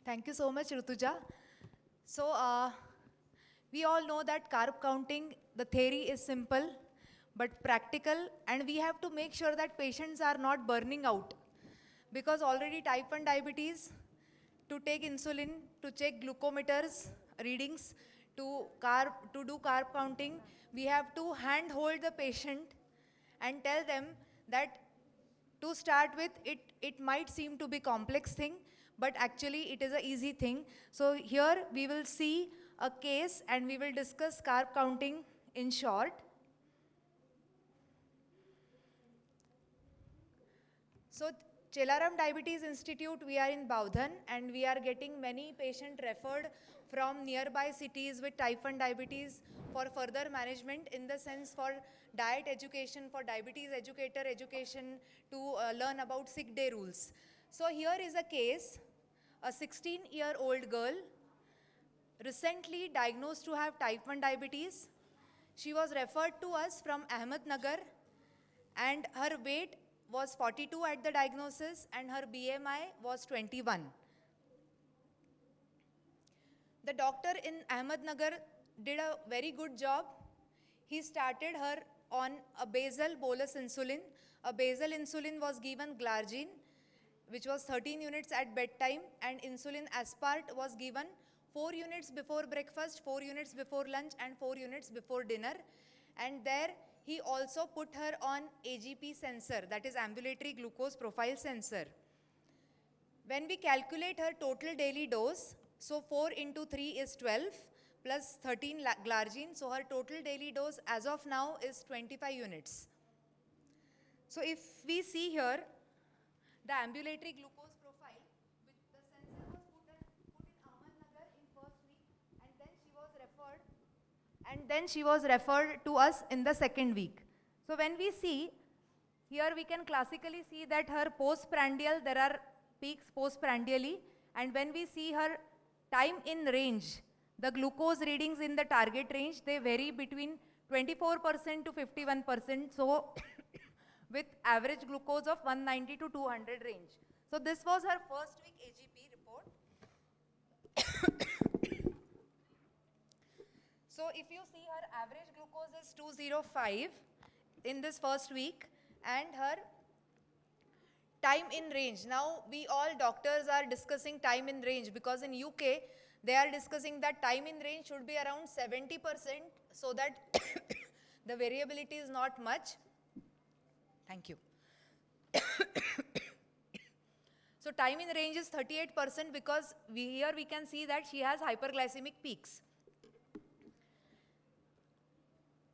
Thank you so much, Rutuja. So, we all know that carb counting, the theory is simple but practical, and we have to make sure that patients are not burning out. Because already type 1 diabetes, to take insulin, to check glucometers readings, to do carb counting, we have to handhold the patient and tell them that to start with, it might seem to be complex thing, but actually it is a easy thing. So here we will see a case and we will discuss carb counting in short. So Chelaram Diabetes Institute, we are in Baudhan and we are getting many patients referred from nearby cities with type 1 diabetes for further management, in the sense for diet education, for diabetes educator education, to learn about sick day rules. So here is a case, a 16-year-old girl recently diagnosed to have type 1 diabetes. She was referred to us from Ahmednagar and her weight was 42 at the diagnosis and her BMI was 21. The doctor in Ahmednagar did a very good job. He started her on a basal bolus insulin. A basal insulin was given Glargine, which was 13 units at bedtime, and insulin aspart was given 4 units before breakfast, 4 units before lunch, and 4 units before dinner. And there he also put her on AGP sensor, that is ambulatory glucose profile sensor. When we calculate her total daily dose, so 4 into 3 is 12 plus 13 Glargine, so her total daily dose as of now is 25 units. So if we see here, the ambulatory glucose profile, with the sensor was put in Ahmednagar in first week, and then she was referred to us in the second week. So when we see, here we can classically see that her postprandial, there are peaks postprandially, and when we see her time in range, the glucose readings in the target range, they vary between 24% to 51%, so with average glucose of 190 to 200 range. So this was her first week AGP report. So if you see, her average glucose is 205 in this first week, and her time in range. Now we all doctors are discussing time in range, because in UK they are discussing that time in range should be around 70%, so that the variability is not much. Thank you. So time in range is 38%, because here we can see that she has hyperglycemic peaks.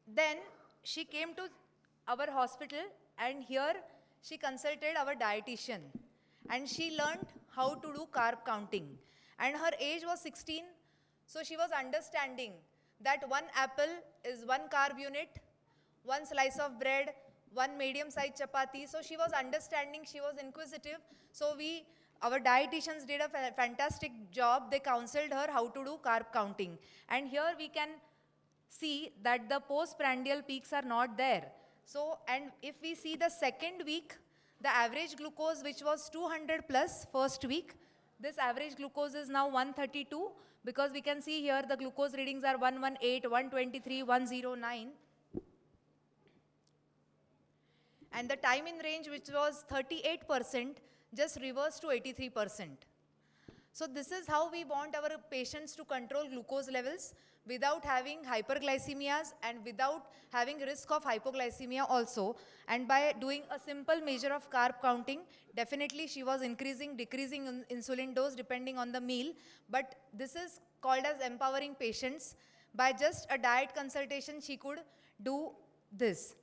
Then she came to our hospital, and here she consulted our dietitian and she learned how to do carb counting, and her age was 16, so she was understanding that 1 apple is 1 carb unit, 1 slice of bread, 1 medium sized chapati. So she was understanding, she was inquisitive. So our dietitians did a fantastic job. They counseled her how to do carb counting, and here we can see that the postprandial peaks are not there. So, and if we see the second week, the average glucose, which was 200 plus first week, this average glucose is now 132, because we can see here the glucose readings are 118, 123, 109. And the time in range, which was 38%, just reversed to 83%. So this is how we want our patients to control glucose levels without having hyperglycemias and without having risk of hypoglycemia also. And by doing a simple measure of carb counting, definitely she was increasing, decreasing insulin dose depending on the meal. But this is called as empowering patients. By just a diet consultation, she could do this.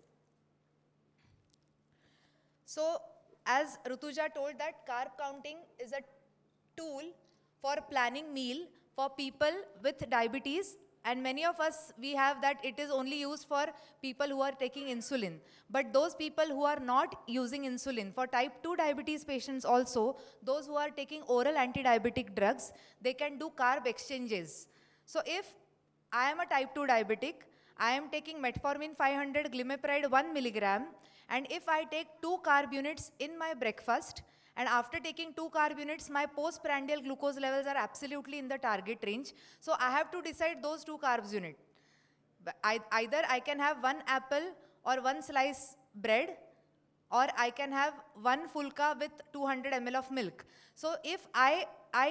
So as Rutuja told, that carb counting is a tool for planning meal for people with diabetes, and many of us, we have that it is only used for people who are taking insulin. But those people who are not using insulin, for type 2 diabetes patients also, those who are taking oral anti-diabetic drugs, they can do carb exchanges. So if I am a type 2 diabetic, I am taking metformin 500, glimepiride 1 milligram, and if I take 2 carb units in my breakfast And after taking 2 carb units, my postprandial glucose levels are absolutely in the target range. So I have to decide those 2 carbs unit. Either I can have 1 apple or 1 slice bread, or I can have 1 fulka with 200 ml of milk. So if I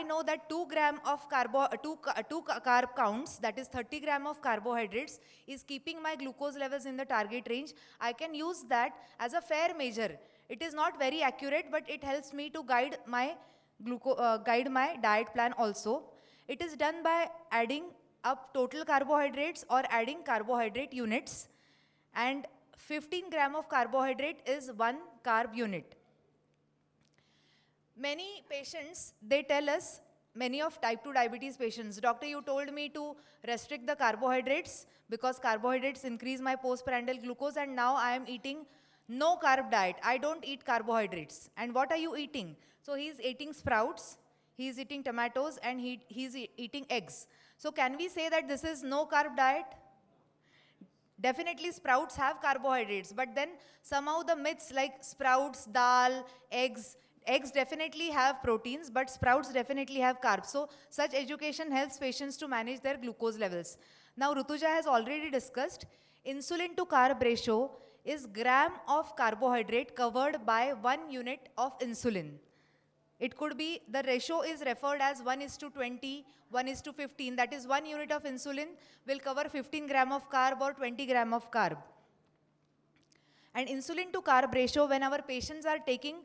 know that 2 gram of two carb counts, that is 30 gram of carbohydrates, is keeping my glucose levels in the target range, I can use that as a fair measure. It is not very accurate, but it helps me to guide my diet plan also. It is done by adding up total carbohydrates or adding carbohydrate units, and 15 gram of carbohydrate is 1 carb unit. Many patients, they tell us, many of type 2 diabetes patients, doctor, you told me to restrict the carbohydrates because carbohydrates increase my postprandial glucose, and now I am eating no carb diet. I don't eat carbohydrates. And what are you eating? So he is eating sprouts, he is eating tomatoes, and he is eating eggs. So can we say that this is no carb diet? Definitely sprouts have carbohydrates, but then somehow the myths like sprouts, dal, eggs definitely have proteins, but sprouts definitely have carbs. So such education helps patients to manage their glucose levels. Now Rutuja has already discussed, insulin to carb ratio is gram of carbohydrate covered by 1 unit of insulin. It could be, the ratio is referred as 1:20, 1:15. That is 1 unit of insulin will cover 15 gram of carb or 20 gram of carb. And insulin to carb ratio, when our patients are taking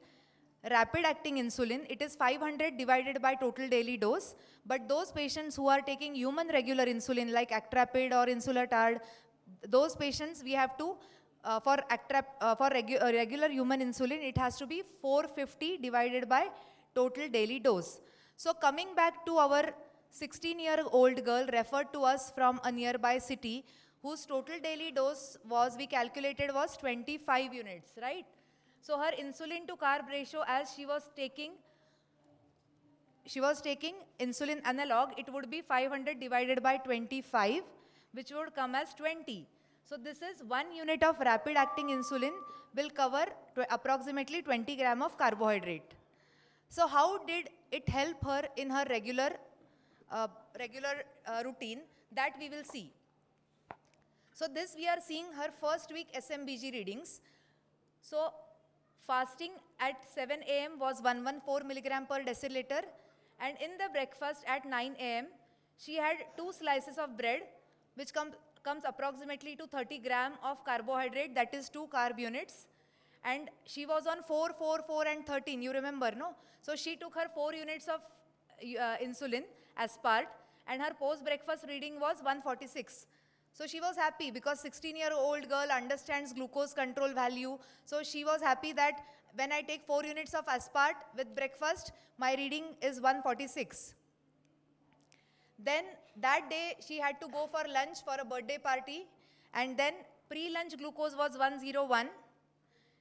rapid acting insulin, it is 500 divided by total daily dose. But those patients who are taking human regular insulin like Actrapid or Insulatard, those patients we have to, for regular human insulin, it has to be 450 divided by total daily dose. So coming back to our 16-year-old girl referred to us from a nearby city, whose total daily dose was, we calculated, was 25 units, right? So her insulin to carb ratio, as she was taking insulin analog, it would be 500 divided by 25, which would come as 20. So this is 1 unit of rapid acting insulin will cover approximately 20 gram of carbohydrate. So how did it help her in her regular routine? That we will see. So this we are seeing her first week SMBG readings. So fasting at 7 a.m. was 114 milligram per deciliter, and in the breakfast at 9 a.m. she had 2 slices of bread, which comes approximately to 30 gram of carbohydrate, that is 2 carb units. And she was on 4, 4, 4 and 13, you remember, no? So she took her 4 units of insulin as part, and her post-breakfast reading was 146. So she was happy because 16-year-old girl understands glucose control value. So she was happy that when I take 4 units of aspart with breakfast, my reading is 146. Then that day she had to go for lunch for a birthday party, and then pre-lunch glucose was 101.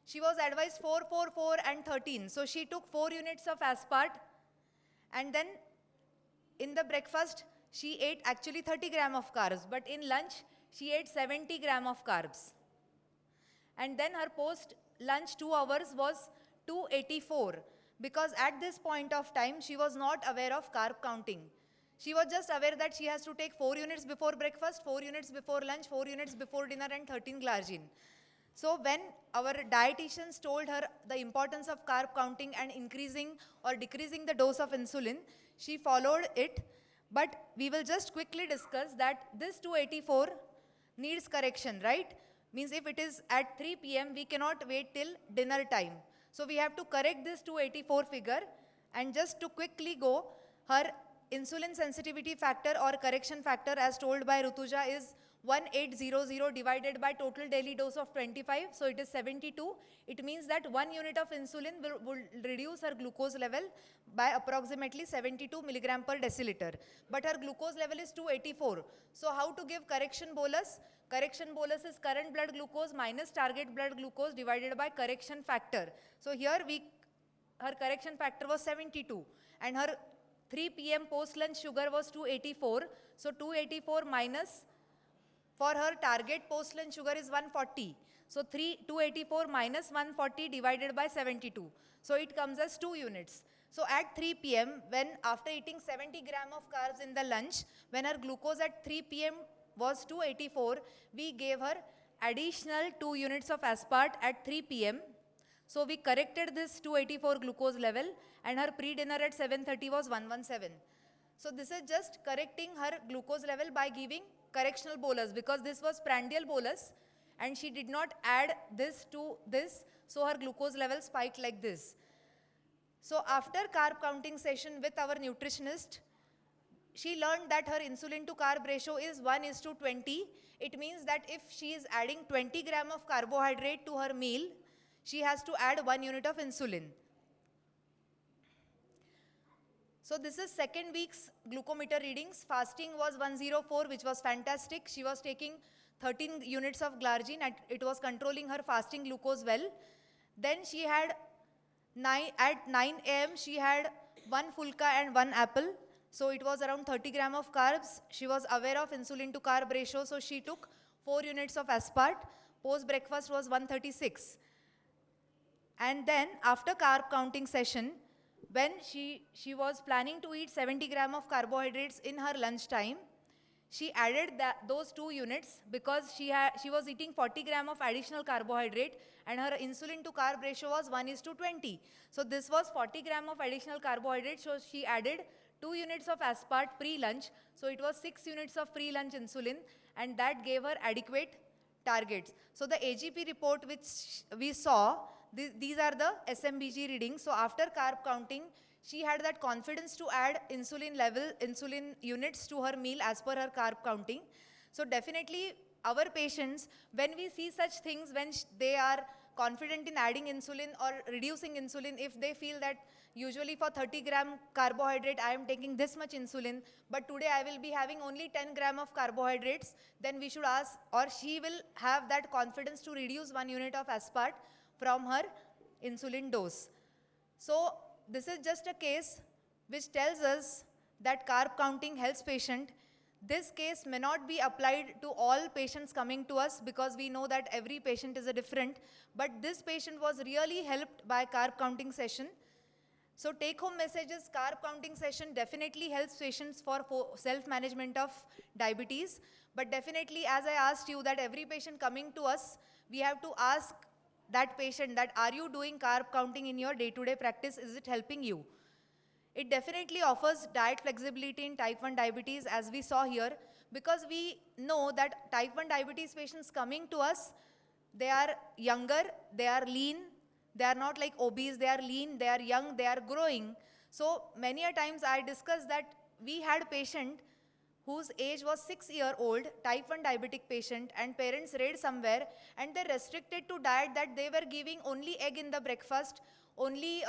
She was advised 4, 4, 4 and 13. So she took 4 units of aspart, and then in the breakfast she ate actually 30 gram of carbs, but in lunch she ate 70 gram of carbs. And then her post-lunch 2 hours was 284, because at this point of time she was not aware of carb counting. She was just aware that she has to take 4 units before breakfast, 4 units before lunch, 4 units before dinner and 13 glargine. So when our dietitians told her the importance of carb counting and increasing or decreasing the dose of insulin, she followed it. But we will just quickly discuss that this 284 needs correction, right? Means if it is at 3 p.m., we cannot wait till dinner time. So we have to correct this 284 figure, and just to quickly go, her insulin sensitivity factor or correction factor as told by Rutuja is 1800 divided by total daily dose of 25, so it is 72. It means that 1 unit of insulin will reduce her glucose level by approximately 72 milligram per deciliter. But her glucose level is 284. So how to give correction bolus? Correction bolus is current blood glucose minus target blood glucose divided by correction factor. So here her correction factor was 72, and her 3 p.m. post-lunch sugar was 284. So 284 minus For her target post-lunch sugar is 140. So 284 minus 140 divided by 72. So it comes as 2 units. So at 3 p.m., when after eating 70 gram of carbs in the lunch, when her glucose at 3 p.m. was 284, we gave her additional 2 units of aspart at 3 p.m. So we corrected this 284 glucose level, and her pre-dinner at 7:30 was 117. So this is just correcting her glucose level by giving correctional bolus, because this was prandial bolus and she did not add this to this, so her glucose level spiked like this. So after carb counting session with our nutritionist, she learned that her insulin to carb ratio is 1:20. It means that if she is adding 20 gram of carbohydrate to her meal, she has to add 1 unit of insulin. So this is second week's glucometer readings. Fasting was 104, which was fantastic. She was taking 13 units of glargine and it was controlling her fasting glucose well. Then she had at 9 a.m. she had 1 fulka and 1 apple. So it was around 30 gram of carbs. She was aware of insulin to carb ratio, so she took 4 units of aspart. Post breakfast was 136. And then after carb counting session, when she was planning to eat 70 gram of carbohydrates in her lunch time, she added those 2 units because she was eating 40 gram of additional carbohydrate and her insulin to carb ratio was 1:20. So this was 40 gram of additional carbohydrate, so she added 2 units of aspart pre-lunch. So it was 6 units of pre-lunch insulin, and that gave her adequate targets. So the AGP report which we saw, these are the SMBG readings. So after carb counting, she had that confidence to add insulin units to her meal as per her carb counting. So definitely our patients, when we see such things, when they are confident in adding insulin or reducing insulin, if they feel that usually for 30 gram carbohydrate I am taking this much insulin, but today I will be having only 10 gram of carbohydrates, then we should ask, or she will have that confidence to reduce 1 unit of aspart from her insulin dose. So this is just a case which tells us that carb counting helps patient. This case may not be applied to all patients coming to us because we know that every patient is a different, but this patient was really helped by carb counting session. So take home messages, carb counting session definitely helps patients for self-management of diabetes, but definitely, as I asked you, that every patient coming to us, we have to ask that patient that are you doing carb counting in your day-to-day practice? Is it helping you? It definitely offers diet flexibility in type 1 diabetes, as we saw here, because we know that type 1 diabetes patients coming to us, they are younger, they are lean, they are not like obese, they are lean, they are young, they are growing. So many a times I discussed that we had patient whose age was 6-year-old, type 1 diabetic patient, and parents read somewhere and they restricted to diet that they were giving only egg in the breakfast, only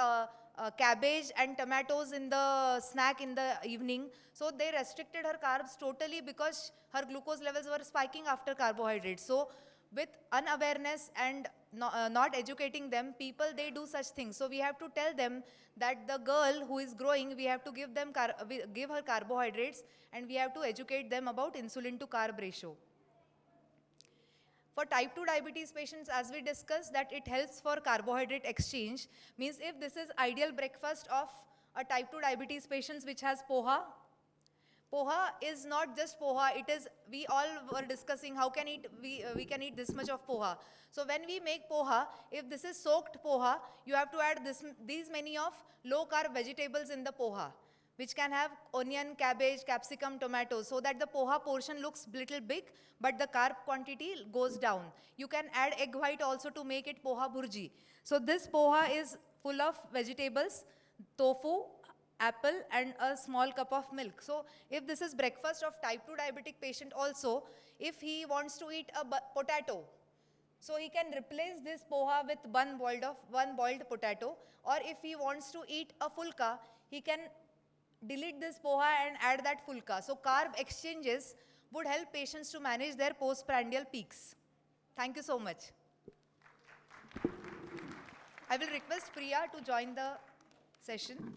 cabbage and tomatoes in the snack in the evening. So they restricted her carbs totally because her glucose levels were spiking after carbohydrates. So with unawareness and not educating them, people, they do such things. So we have to tell them that the girl who is growing, we have to give her carbohydrates, and we have to educate them about insulin to carb ratio. For type 2 diabetes patients, as we discussed, that it helps for carbohydrate exchange, means if this is ideal breakfast of a type 2 diabetes patients which has poha. Poha is not just poha, it is, we all were discussing how can we can eat this much of poha. So when we make poha, if this is soaked poha, you have to add these many of low carb vegetables in the poha, which can have onion, cabbage, capsicum, tomatoes, so that the poha portion looks little big, but the carb quantity goes down. You can add egg white also to make it poha bhurji. So this poha is full of vegetables, tofu, apple, and a small cup of milk. So if this is breakfast of type 2 diabetic patient also, if he wants to eat a potato, so he can replace this poha with one boiled potato, or if he wants to eat a fulka, he can delete this poha and add that fulka. So carb exchanges would help patients to manage their postprandial peaks. Thank you so much. I will request Priya to join the session.